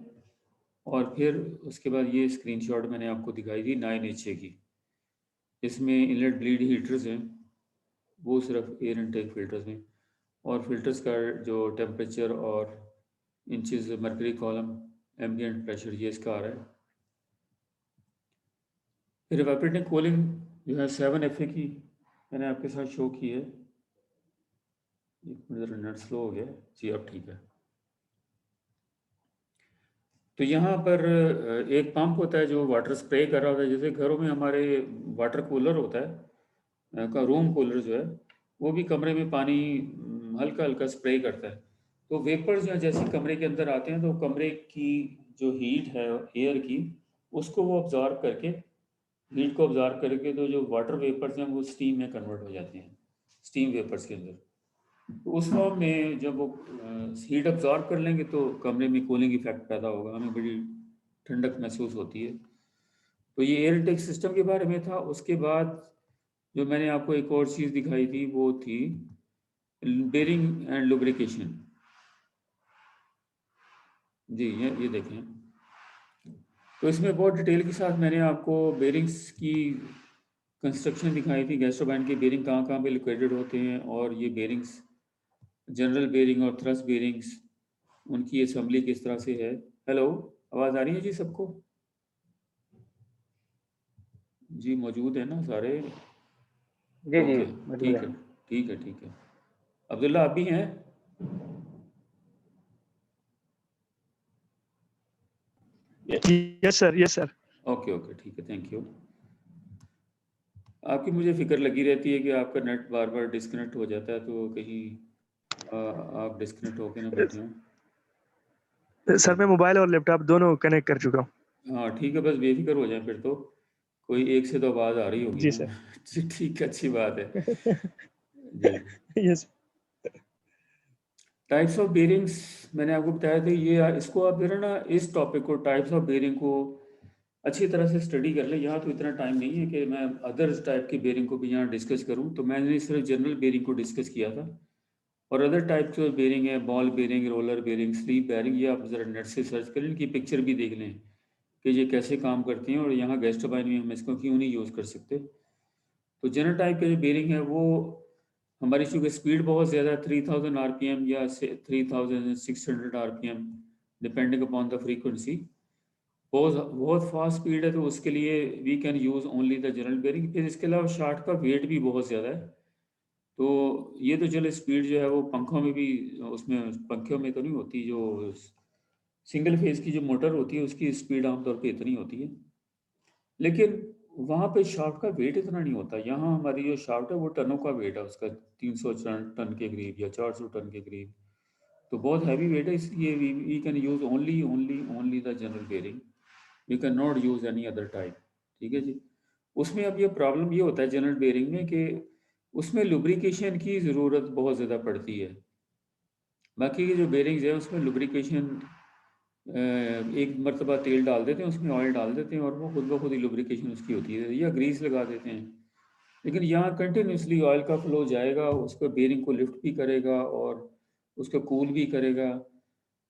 और फिर उसके बाद ये स्क्रीनशॉट मैंने आपको दिखाई थी 9HA की। इसमें इनलेट ब्लीड हीटर्स हैं, वो सिर्फ एयर इनटेक फ़िल्टर्स में, और फ़िल्टर्स का जो टेम्परेचर और inches mercury column ambient pressure ये इसका आ रहा है। फिर इवेपोरेटिंग कूलिंग जो है 7FA की मैंने आपके साथ शो की है। एक मिनट ज़रा नेट स्लो हो गया जी, अब ठीक है। तो यहाँ पर एक पंप होता है जो वाटर स्प्रे कर रहा होता है, जैसे घरों में हमारे वाटर कूलर होता है का रूम कूलर जो है वो भी कमरे में पानी हल्का हल्का स्प्रे करता है। तो वेपर्स जो है जैसे कमरे के अंदर आते हैं तो कमरे की जो हीट है एयर की उसको वो ऑब्जॉर्व करके हीट को ऑब्जॉर्व करके तो जो वाटर वेपर्स हैं वो स्टीम में कन्वर्ट हो जाते हैं स्टीम वेपर्स के अंदर। तो उस फॉर्म में जब वो हीट अब्जॉर्ब कर लेंगे तो कमरे में कूलिंग इफेक्ट पैदा होगा, हमें बड़ी ठंडक महसूस होती है। तो ये एयर इंटेक सिस्टम के बारे में था। उसके बाद जो मैंने आपको एक और चीज़ दिखाई थी वो थी बेरिंग एंड लुब्रिकेशन। जी ये देखें, तो इसमें बहुत डिटेल के साथ मैंने आपको बेरिंग्स की कंस्ट्रक्शन दिखाई थी, गैस्ट्रोबाइंड के बेरिंग कहाँ कहाँ पे लोकेटेड होते हैं और ये बेरिंग्स जनरल बेरिंग और थ्रस्ट बेरिंग्स उनकी असेंबली किस तरह से है। हेलो, आवाज़ आ रही है जी सबको? जी मौजूद है ना सारे? जी जी ओके, मौजूद ठीक है। है, ठीक है, ठीक है। अब्दुल्ला आप भी हैं? Yes sir, yes sir. Okay okay, ठीक है, थैंक यू। आपकी मुझे फ़िक्र लगी रहती है कि आपका नेट बार-बार डिस्कनेक्ट हो जाता है, तो कहीं आप डिस्कनेक्ट होके ना बैठे हों। सर मैं मोबाइल और लैपटॉप दोनों कनेक्ट कर चुका हूँ। हाँ, ठीक है, बस बेफ़िक्र हो जाएँ फिर तो। कोई एक से तो आवाज़ आ रही होगी जी ना। सर। जी, ठीक है, अच्छी बात है। जी। यस। टाइप्स ऑफ बेयरिंग्स मैंने आपको बताया था, ये इसको आप ज़रा ना इस टॉपिक को, टाइप्स ऑफ बेयरिंग को अच्छी तरह से स्टडी कर लें। यहाँ तो इतना टाइम नहीं है कि मैं अदर्स टाइप की बेयरिंग को भी यहाँ डिस्कस करूँ, तो मैंने सिर्फ जनरल बेयरिंग को डिस्कस किया था। और अदर टाइप के बेयरिंग है, ball bearing, roller bearing, sleeve bearing, ये आप ज़रा नेट से सर्च करें, इनकी पिक्चर भी देख लें कि ये कैसे काम करती हैं और यहाँ गैस टर्बाइन में हम इसको क्यों नहीं यूज़ कर सकते। तो जनरल टाइप के जो बेयरिंग है वो हमारी चूँकि स्पीड बहुत ज़्यादा है, 3000 आरपीएम या 3600 RPM, depending upon the frequency, बहुत बहुत फास्ट स्पीड है, तो उसके लिए we can use only the general bearing. फिर इसके अलावा शाफ्ट का वेट भी बहुत ज़्यादा है, तो ये तो चलो स्पीड जो है वो पंखों में भी, उसमें पंखों में तो नहीं होती, जो सिंगल फेज की जो मोटर होती है उसकी स्पीड आमतौर पे इतनी होती है, लेकिन वहाँ पे शाफ्ट का वेट इतना नहीं होता। यहाँ हमारी जो शाफ्ट है वो टनों का वेट है उसका, 300 टन के करीब या 400 टन के करीब, तो बहुत हैवी वेट है, इसलिए we can use only only only the general bearing, we can not use any other type. ठीक है जी। उसमें अब ये प्रॉब्लम ये होता है जनरल बेयरिंग में कि उसमें लुब्रिकेशन की ज़रूरत बहुत ज़्यादा पड़ती है। बाकी के जो बेयरिंग्स है उसमें लुब्रिकेशन, एक मरतबा तेल डाल देते हैं, उसमें ऑयल डाल देते हैं और वो खुद ब खुद ही लुब्रिकेशन उसकी होती है, या ग्रीस लगा देते हैं। लेकिन यहाँ कंटिन्यूसली ऑयल का फ्लो जाएगा, उसको बेयरिंग को लिफ्ट भी करेगा और उसको कूल भी करेगा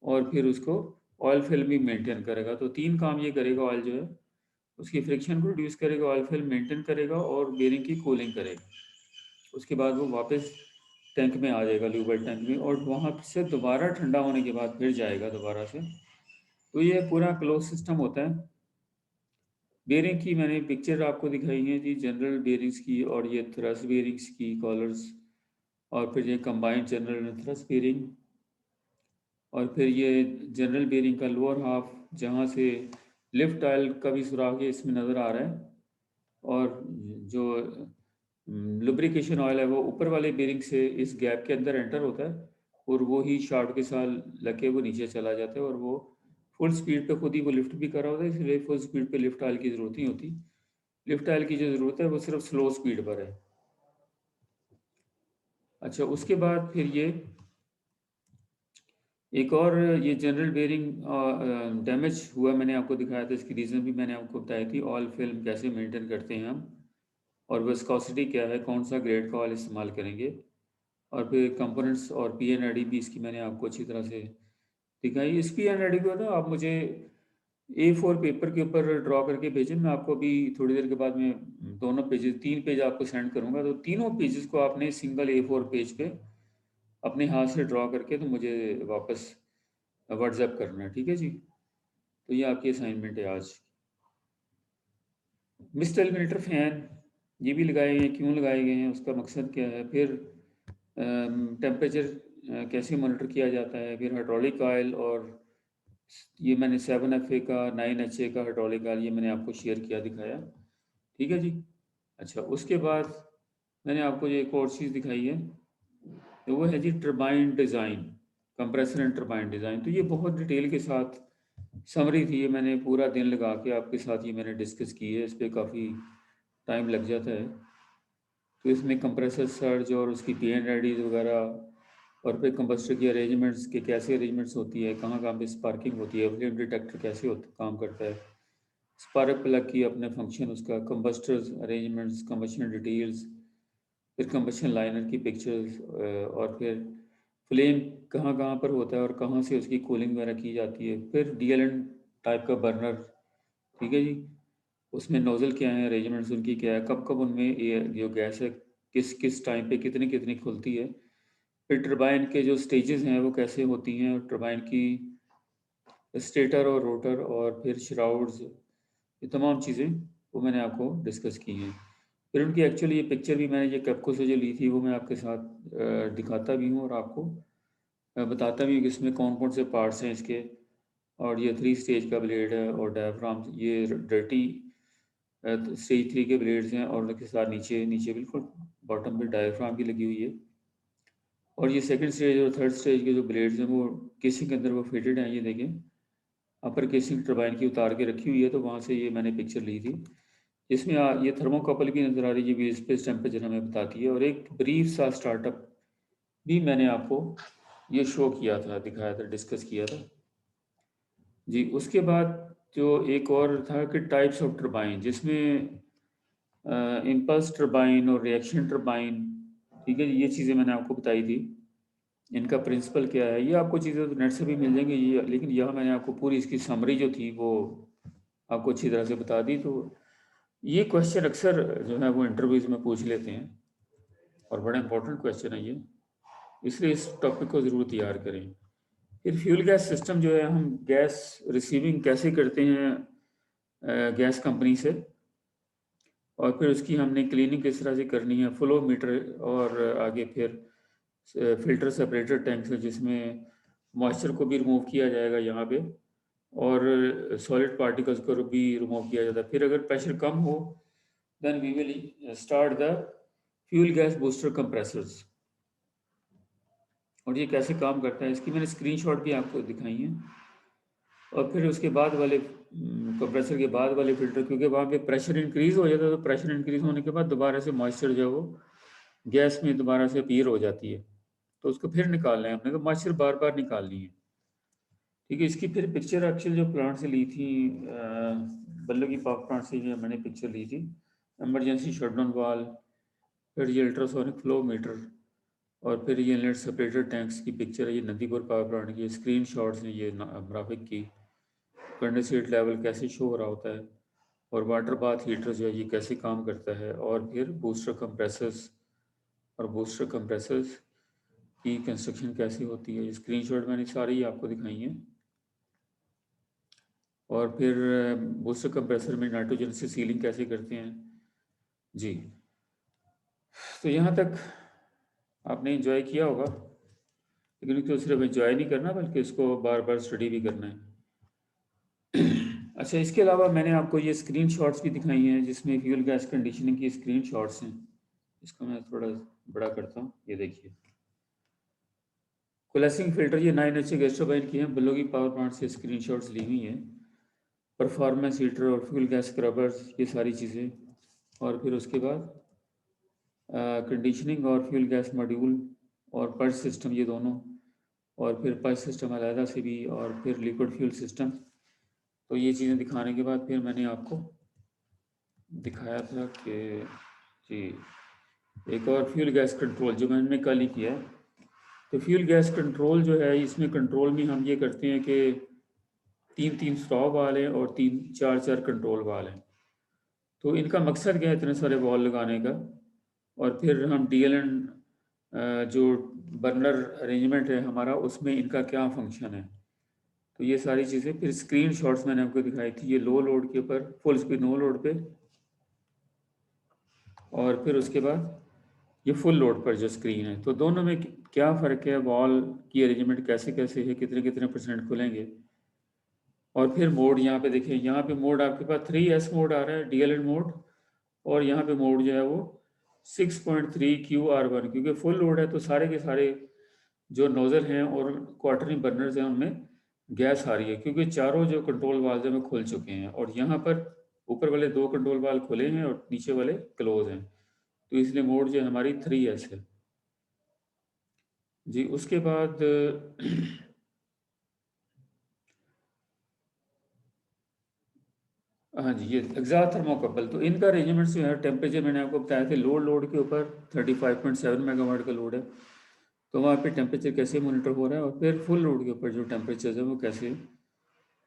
और फिर उसको ऑयल फिल्म भी मेंटेन करेगा। तो 3 काम ये करेगा ऑयल जो है, उसकी फ्रिक्शन को रिड्यूस करेगा, ऑयल फिल्म मेंटेन करेगा और बेयरिंग की कूलिंग करेगा। उसके बाद वो वापस टैंक में आ जाएगा, ल्यूब्रिकेंट टैंक में, और वहाँ से दोबारा ठंडा होने के बाद फिर जाएगा दोबारा से। तो ये पूरा क्लोज सिस्टम होता है। बेयरिंग की मैंने पिक्चर आपको दिखाई है जी, जनरल बेयरिंग्स की, और ये थ्रस्ट बेयरिंग्स की कॉलर्स, और फिर ये कंबाइंड जनरल थ्रस्ट बेयरिंग, और फिर ये जनरल बेयरिंग का लोअर हाफ, जहाँ से लिफ्ट ऑयल का भी सुराग है इसमें नज़र आ रहा है, और जो लुब्रिकेशन ऑयल है वो ऊपर वाले बेयरिंग से इस गैप के अंदर एंटर होता है और वो ही शाफ्ट के साथ लगे वो नीचे चला जाता है, और वो फुल स्पीड पे खुद ही वो लिफ्ट भी कर रहा होता है, इसलिए फुल स्पीड पे लिफ्ट ऑयल की ज़रूरत नहीं होती। लिफ्ट ऑयल की जो ज़रूरत है वो सिर्फ स्लो स्पीड पर है। अच्छा, उसके बाद फिर ये एक और ये जनरल बेयरिंग डैमेज हुआ, मैंने आपको दिखाया था, इसकी रीज़न भी मैंने आपको बताई थी, ऑयल फिल्म कैसे मेंटेन करते हैं हम, और विस्कोसिटी क्या है, कौन सा ग्रेड का ऑयल इस्तेमाल करेंगे, और फिर कंपोनेंट्स और पीएनआईडी भी इसकी मैंने आपको अच्छी तरह से दिखाई। इस पीएनआईडी को ना आप मुझे A4 पेपर के ऊपर ड्रॉ करके भेजें, मैं आपको अभी थोड़ी देर के बाद में दोनों पेजेस, 3 पेज आपको सेंड करूँगा, तो तीनों पेजेस को आपने सिंगल A4 पेज पे अपने हाथ से ड्रॉ करके तो मुझे वापस व्हाट्सएप करना है, ठीक है जी। तो ये आपकी असाइनमेंट है आज। मिस्ट एलिमिनेटर फैन ये भी लगाए गए हैं, क्यों लगाए गए हैं, उसका मकसद क्या है, फिर टेम्परेचर कैसे मॉनिटर किया जाता है, फिर हाइड्रोलिक ऑयल, और ये मैंने 7FA का, 9HA का हाइड्रोलिक ऑयल ये मैंने आपको शेयर किया, दिखाया, ठीक है जी। अच्छा, उसके बाद मैंने आपको ये एक और चीज़ दिखाई है, तो वो है जी turbine design, compressor and turbine design. तो ये बहुत डिटेल के साथ समरी थी, ये मैंने पूरा दिन लगा के आपके साथ ये मैंने डिस्कस की है, इस पर काफ़ी टाइम लग जाता है। तो इसमें कंप्रेसर सर्ज और उसकी पीएनआईडीज वगैरह, और फिर कंबस्टर की अरेंजमेंट्स के कैसे अरेंजमेंट्स होती है, कहाँ कहाँ पे स्पार्किंग होती है, फ्लेम डिटेक्टर कैसे काम करता है, स्पार्क प्लग की अपने फंक्शन, उसका कंबस्टर्स अरेंजमेंट्स, कंबशन डिटेल्स, फिर कंबशन लाइनर की पिक्चर्स, और फिर फ्लेम कहाँ कहाँ पर होता है और कहाँ से उसकी कूलिंग वगैरह की जाती है, फिर डीएलएन टाइप का बर्नर, ठीक है जी, उसमें नोज़ल क्या है, अरेंजमेंट्स उनकी क्या है, कब कब उनमें ये जो गैस है किस किस टाइम पे कितनी कितनी खुलती है, फिर टरबाइन के जो स्टेजेस हैं वो कैसे होती हैं, और टरबाइन की स्टेटर और रोटर, और फिर श्राउड्स, ये तमाम चीज़ें वो मैंने आपको डिस्कस की हैं। फिर उनकी एक्चुअली ये पिक्चर भी मैंने ये कैप्को से जो ली थी वो मैं आपके साथ दिखाता भी हूँ और आपको बताता भी हूँ कि इसमें कौन कौन से पार्ट्स हैं इसके, और ये 3 स्टेज का ब्लेड है और डायाफ्राम ये डर्टी स्टेज 3 के ब्लेड्स हैं और उनके साथ नीचे नीचे बिल्कुल बॉटम पे डायाफ्राम भी लगी हुई है। और ये सेकंड स्टेज और थर्ड स्टेज के जो ब्लेड्स हैं वो केसिंग के अंदर वो फिटेड हैं, ये देखें अपर केसिंग टरबाइन की उतार के रखी हुई है, तो वहाँ से ये मैंने पिक्चर ली थी। इसमें ये थर्मोकपल भी नज़र आ रही है, ये भी स्पेस टेम्परेचर हमें बताती है। और एक ब्रीफ सा स्टार्टअप भी मैंने आपको ये शो किया था, दिखाया था, डिस्कस किया था जी। उसके बाद जो एक और था कि टाइप्स ऑफ टरबाइन, जिसमें इम्पल्स टरबाइन और रिएक्शन टरबाइन, ठीक है, ये चीज़ें मैंने आपको बताई थी। इनका प्रिंसिपल क्या है, ये आपको चीज़ें तो नेट से भी मिल जाएंगी ये, लेकिन यहाँ मैंने आपको पूरी इसकी समरी जो थी वो आपको अच्छी तरह से बता दी। तो ये क्वेश्चन अक्सर जो है वो इंटरव्यूज़ में पूछ लेते हैं और बड़ा इंपॉर्टेंट क्वेश्चन है ये, इसलिए इस टॉपिक को ज़रूर तैयार करें। फिर फ्यूल गैस सिस्टम जो है, हम गैस रिसीविंग कैसे करते हैं गैस कंपनी से, और फिर उसकी हमने क्लीनिंग किस तरह से करनी है, फ्लो मीटर, और आगे फिर फिल्टर सेपरेटर टैंक है जिसमें मॉइस्चर को भी रिमूव किया जाएगा यहाँ पे, और सॉलिड पार्टिकल्स को भी रिमूव किया जाता है। फिर अगर प्रेशर कम हो then we will start the fuel gas booster compressors. और ये कैसे काम करता है इसकी मैंने स्क्रीनशॉट भी आपको दिखाई है। और फिर उसके बाद वाले कंप्रेसर के बाद वाले फिल्टर, क्योंकि वहाँ पे प्रेशर इंक्रीज़ हो जाता है, तो प्रेशर इंक्रीज़ होने के बाद दोबारा से मॉइस्चर जो है वो गैस में दोबारा से अपीयर हो जाती है, तो उसको फिर निकालना है हमने, तो मॉइस्चर बार बार निकालनी है, ठीक है। इसकी फिर पिक्चर एक्चुअल जो प्लांट से ली थी, बल्लो की पावर प्लांट से ये मैंने पिक्चर ली थी, एमरजेंसी शटडाउन वाल, फिर ये अल्ट्रासोनिक फ्लो मीटर, और फिर ये इनलेट सेपरेटर टैंक्स की पिक्चर है, ये नदीपुर पावर प्लांट की स्क्रीन शॉट्स हैं, ये ग्राफिक की कंडेंसेट लेवल कैसे शो हो रहा होता है, और वाटर बाथ हीटर जो है ये कैसे काम करता है, और फिर बूस्टर कंप्रेसर्स, और बूस्टर कंप्रेसर्स की कंस्ट्रक्शन कैसे होती है, ये स्क्रीनशॉट मैंने सारी आपको दिखाई हैं। और फिर बूस्टर कंप्रेसर में नाइट्रोजन से सीलिंग कैसे करते हैं जी। तो यहाँ तक आपने एंजॉय किया होगा, लेकिन इसको सिर्फ एंजॉय नहीं करना बल्कि इसको बार बार स्टडी भी करना है। अच्छा, इसके अलावा मैंने आपको ये स्क्रीन शॉट्स भी दिखाई हैं जिसमें फ्यूल गैस कंडीशनिंग की स्क्रीन शॉट्स हैं। इसको मैं थोड़ा बड़ा करता हूँ, ये देखिए कोलेसिंग फिल्टर, ये 9HA गैस टरबाइन की हैं, बल्लो की पावर प्लांट से स्क्रीन शॉट्स ली हुई हैं। परफॉर्मेंस हीटर और फ्यूल गैस स्क्रबर्स, ये सारी चीज़ें। और फिर उसके बाद कंडीशनिंग और फ्यूल गैस मॉड्यूल और पर्च सिस्टम, ये दोनों, और फिर पर्च सिस्टम अलहदा से भी, और फिर लिक्विड फ्यूल सिस्टम। तो ये चीज़ें दिखाने के बाद फिर मैंने आपको दिखाया था कि जी एक और फ्यूल गैस कंट्रोल जो मैंने कल ही किया है। तो फ्यूल गैस कंट्रोल जो है, इसमें कंट्रोल में हम ये करते हैं कि 3-3 स्टॉप वाल हैं और 3-4 कंट्रोल वाल हैं। तो इनका मकसद क्या है इतने सारे वॉल लगाने का, और फिर हम DLN जो बर्नर अरेंजमेंट है हमारा, उसमें इनका क्या फंक्शन है। तो ये सारी चीज़ें फिर स्क्रीन शॉट्स मैंने आपको दिखाई थी, ये लो लोड के ऊपर, फुल स्पीड नो लोड पे, और फिर उसके बाद ये फुल लोड पर जो स्क्रीन है। तो दोनों में क्या फ़र्क है, वॉल की अरेंजमेंट कैसे कैसे है, कितने कितने परसेंट खुलेंगे। और फिर मोड यहाँ पे देखिए, यहाँ पे मोड आपके पास 3S मोड आ रहा है, DLN मोड, और यहाँ पे मोड जो है वो 6.3 QR1, क्योंकि फुल लोड है तो सारे के सारे जो नोज़ल हैं और क्वार्टरनी बर्नर्स हैं उनमें गैस आ रही है, क्योंकि चारों जो कंट्रोल वाल्व हैं वो खुल चुके हैं, और यहाँ पर ऊपर वाले 2 कंट्रोल वाल्व खुले हैं और नीचे वाले क्लोज हैं, तो इसलिए मोड जो है हमारी 3S है जी। उसके बाद हाँ जी, ये एग्जॉस्ट थर्मोकपल, तो इनका अरेंजमेंट जो है, टेम्परेचर मैंने आपको बताया था, लोड के ऊपर 35.7 मेगावाट का लोड है, तो वहाँ पे टेम्परेचर कैसे मॉनिटर हो रहा है, और फिर फुल लोड के ऊपर जो टेम्परेचर है वो कैसे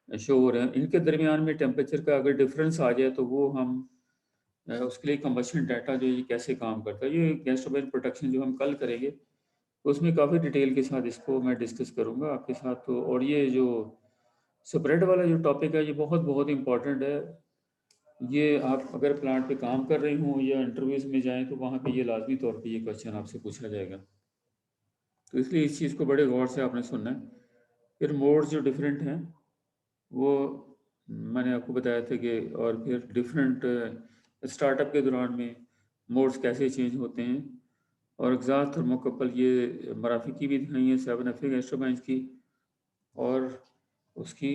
शो हो रहे हैं। इनके दरमियान में टेम्परेचर का अगर डिफरेंस आ जाए तो वो हम उसके लिए कंबशन डाटा जो ये कैसे काम करता है, ये गैस टरबाइन प्रोटेक्शन जो हम कल करेंगे, तो उसमें काफ़ी डिटेल के साथ इसको मैं डिस्कस करूँगा आपके साथ। तो और ये जो स्प्रेड वाला जो टॉपिक है ये बहुत बहुत इम्पॉर्टेंट है। ये आप अगर प्लांट पे काम कर रहे हों या इंटरव्यूज़ में जाएँ तो वहाँ पे ये लाजमी तौर पे ये क्वेश्चन आपसे पूछा जाएगा, तो इसलिए इस चीज़ को बड़े गौर से आपने सुनना है। फिर मोड्स जो डिफरेंट हैं, वो मैंने आपको बताया था कि और फिर डिफरेंट स्टार्टअप के दौरान में मोड्स कैसे चेंज होते हैं, और एग्जॉस्ट थर्मोकपल ये मराफी की भी दिखाई है, 7 एस्ट्रोबाइंस की, और उसकी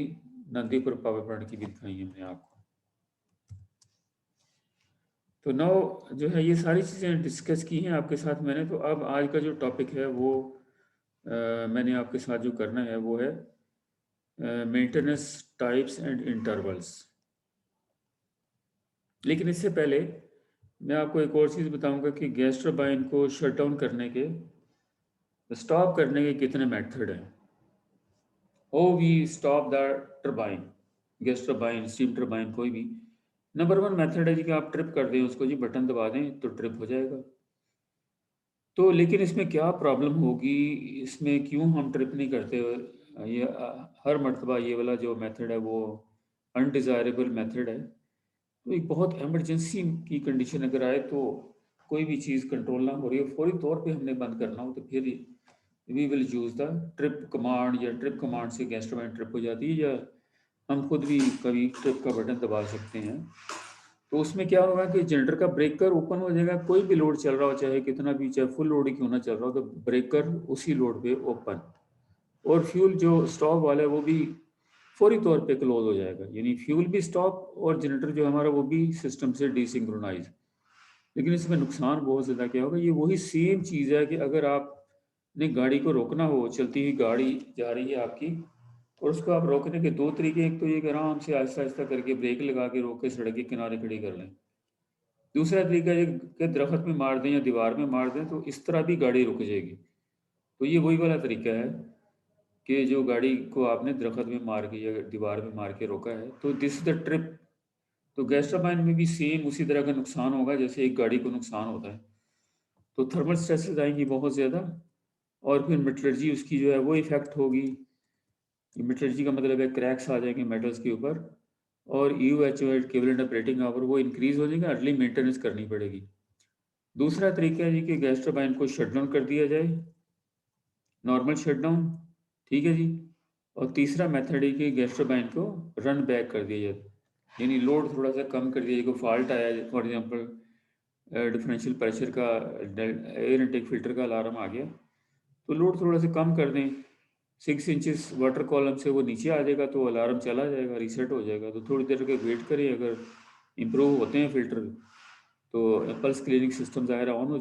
नंदीपुर पावर प्लांट की भी दिखाई है मैंने आपको। तो नाउ जो है ये सारी चीज़ें डिस्कस की हैं आपके साथ मैंने। तो अब आज का जो टॉपिक है वो मैंने आपके साथ जो करना है वो है मेंटेनेंस टाइप्स एंड इंटरवल्स। लेकिन इससे पहले मैं आपको एक और चीज़ बताऊंगा कि गैस टरबाइन को शट डाउन करने के, स्टॉप करने के कितने मेथड हैं। Oh we stop the turbine, gas turbine, steam turbine, कोई भी। नंबर 1 मेथड है जी कि आप ट्रिप कर दें उसको, जी बटन दबा दें तो ट्रिप हो जाएगा। तो लेकिन इसमें क्या प्रॉब्लम होगी, इसमें क्यों हम ट्रिप नहीं करते? ये हर मर्तबा ये वाला जो मेथड है वो अनडिज़ायरेबल मेथड है। तो एक बहुत इमरजेंसी की कंडीशन अगर आए, तो कोई भी चीज़ कंट्रोल ना हो रही है, फौरी तौर पे हमने बंद करना हो, तो फिर we will use the trip command, या ट्रिप कमांड से गैस टरबाइन ट्रिप हो जाती है, या हम खुद भी कभी ट्रिप का बटन दबा सकते हैं। तो उसमें क्या होगा कि जनरेटर का ब्रेकर ओपन हो जाएगा, कोई भी लोड चल रहा हो, चाहे कितना भी, चाहे फुल लोड ही क्यों ना चल रहा हो, तो ब्रेकर उसी लोड पे ओपन, और फ्यूल जो स्टॉप वाला है वो भी फौरी तौर पे क्लोज हो जाएगा, यानी फ्यूल भी स्टॉप और जनरेटर जो हमारा वो भी सिस्टम से डिसिंक्रोनाइज। लेकिन इसमें नुकसान बहुत ज़्यादा क्या होगा, ये वही सेम चीज़ है कि अगर आपने गाड़ी को रोकना हो, चलती हुई गाड़ी जा रही है आपकी, और उसको आप रोकने के दो तरीके, एक तो ये कि आराम से आहिस्ता आहिस्ता करके ब्रेक लगा के रोक के सड़क के किनारे खड़ी कर लें। दूसरा तरीका ये कि दरख्त में मार दें या दीवार में मार दें, तो इस तरह भी गाड़ी रुक जाएगी। तो ये वही वाला तरीका है कि जो गाड़ी को आपने दरख्त में मार के या दीवार में मार के रोका है, तो दिस इज द ट्रिप। तो गैस टरबाइन में भी सेम उसी तरह का नुकसान होगा जैसे एक गाड़ी को नुकसान होता है। तो थर्मल स्ट्रेसेस आएंगी बहुत ज़्यादा, और फिर मेटलर्जी उसकी जो है वो इफेक्ट होगी। मेटलर्जी का मतलब है क्रैक्स आ जाएंगे मेटल्स के ऊपर, और U H O equivalent operating hour वो इंक्रीज हो जाएगा, अर्ली मेंटेनेंस करनी पड़ेगी। दूसरा तरीका है जी कि गैस टरबाइन को शट डाउन कर दिया जाए, नॉर्मल शट डाउन, ठीक है जी। और तीसरा मेथड है कि गैस टरबाइन को रन बैक कर दिया जाए, यानी लोड थोड़ा सा कम कर दिया जाए। कोई फॉल्ट आया, फॉर एग्जांपल डिफरेंशियल प्रेशर का, एयर इनटेक फिल्टर का अलार्म आ गया, तो लोड थोड़ा सा कम कर दें, 6 इंचेस वाटर कॉलम से वो नीचे आ जाएगा, तो अलार्म चला जाएगा, रीसेट हो जाएगा। तो थोड़ी देर के वेट करें, अगर इम्प्रूव होते हैं फिल्टर तो पल्स क्लीनिंग सिस्टम ज़ाहिर ऑन हो